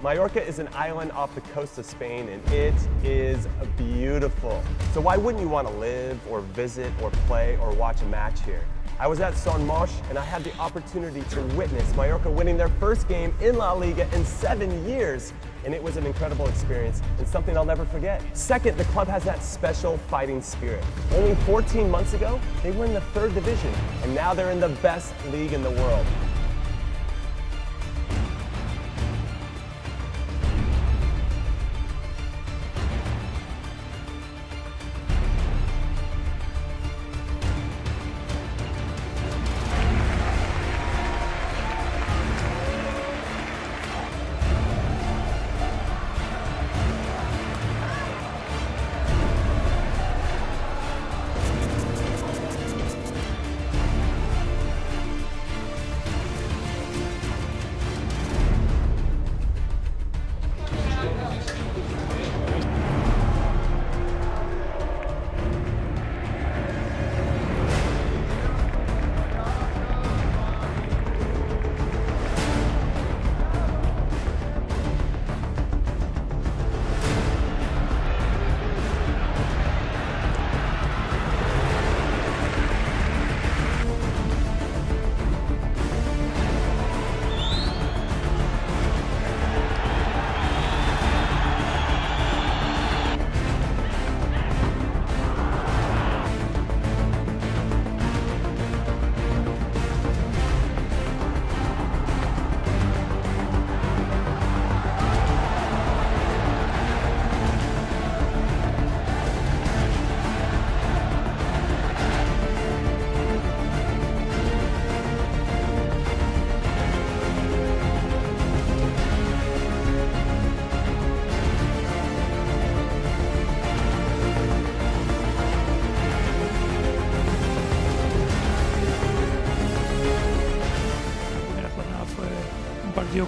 Mallorca is an island off the coast of Spain, and it is beautiful. So why wouldn't you want to live or visit or play or watch a match here? I was at Son Moix, and I had the opportunity to witness Mallorca winning their first game in La Liga in 7 years, and it was an incredible experience and something I'll never forget. Second, the club has that special fighting spirit. Only 14 months ago, they were in the 3rd division, and now they're in the best league in the world.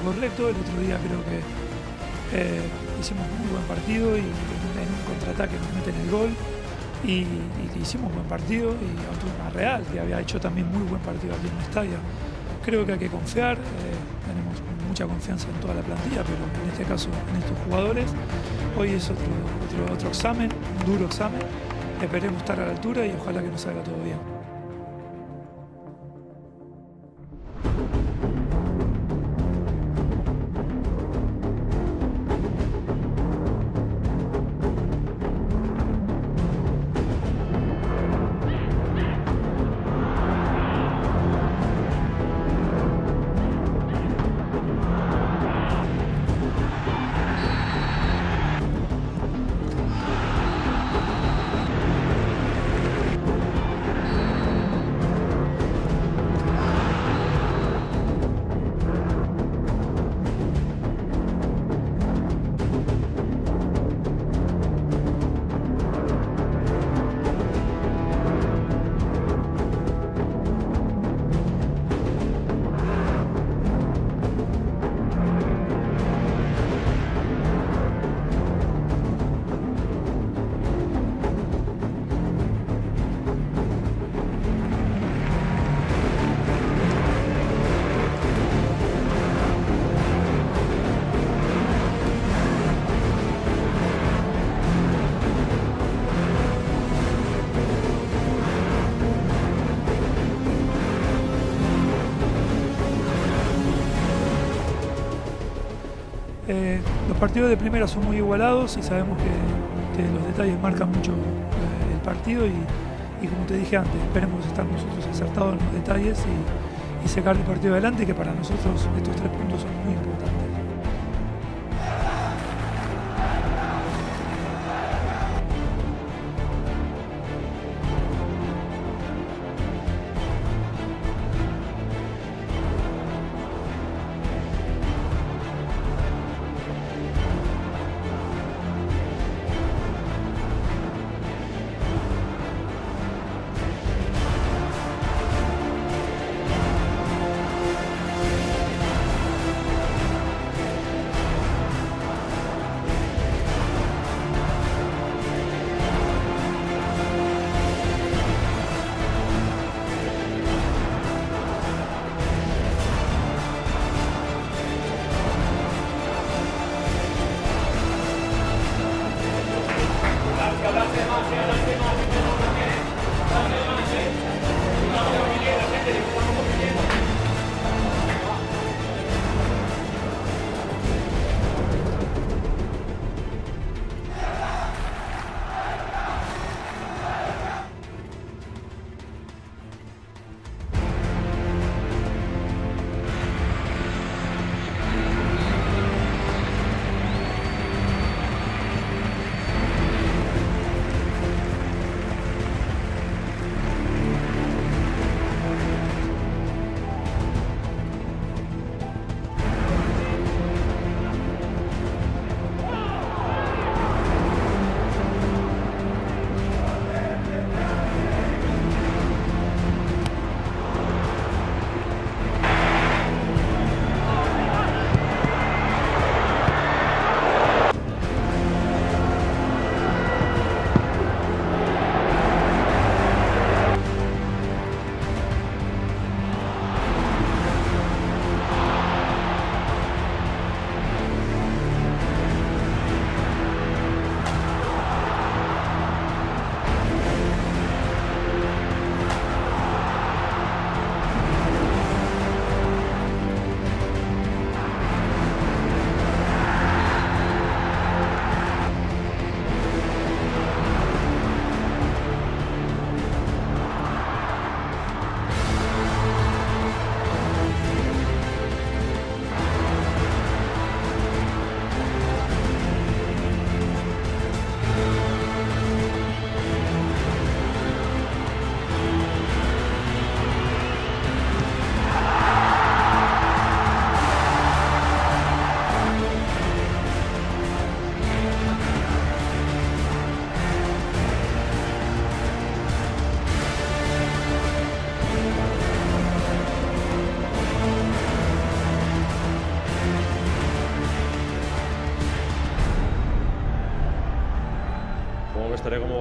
Correcto, el otro día creo que hicimos un muy buen partido y en un contraataque nos meten el gol y hicimos un buen partido y ante una Real que había hecho también muy buen partido aquí en Mestalla. Creo que hay que confiar, tenemos mucha confianza en toda la plantilla, pero en este caso en estos jugadores. Hoy es otro examen, un duro examen, esperemos estar a la altura y ojalá que nos salga todo bien. Los partidos de primera son muy igualados y sabemos que los detalles marcan mucho el partido y como te dije antes, esperemos estar nosotros acertados en los detalles y sacar el partido adelante, que para nosotros estos 3 puntos son muy importantes.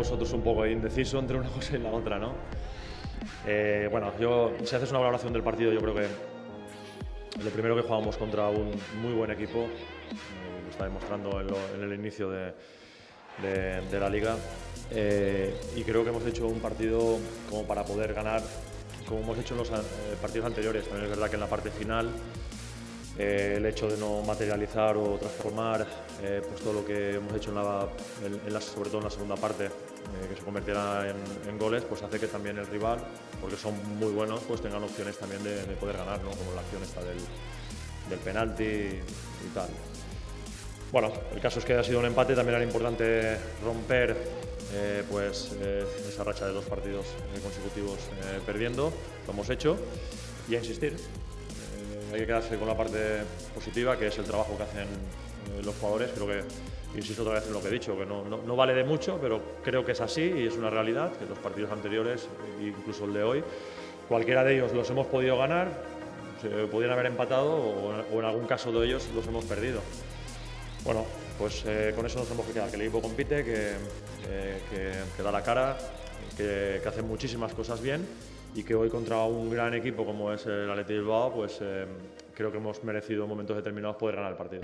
vosotros un poco indeciso entre una cosa y la otra, ¿no? Bueno, si haces una valoración del partido, yo creo que lo primero que jugamos contra un muy buen equipo, lo está demostrando en el inicio de la liga, y creo que hemos hecho un partido como para poder ganar, como hemos hecho en los partidos anteriores. También es verdad que en la parte final el hecho de no materializar o transformar pues todo lo que hemos hecho sobre todo en la segunda parte, que se convirtiera en goles, pues hace que también el rival, porque son muy buenos, pues tengan opciones también de poder ganar, ¿no? Como la acción esta del penalti y tal. Bueno, el caso es que ha sido un empate. También era importante romper esa racha de 2 partidos consecutivos perdiendo. Lo hemos hecho, y a insistir. Hay que quedarse con la parte positiva, que es el trabajo que hacen los jugadores. Creo que, insisto otra vez en lo que he dicho, que no vale de mucho, pero creo que es así y es una realidad, que los partidos anteriores, incluso el de hoy, cualquiera de ellos los hemos podido ganar, se podían haber empatado o en algún caso de ellos los hemos perdido. Bueno, pues con eso nos tenemos que quedar, que el equipo compite, que da la cara, que hace muchísimas cosas bien, y que hoy contra un gran equipo como es el Athletic Bilbao, pues creo que hemos merecido en momentos determinados poder ganar el partido.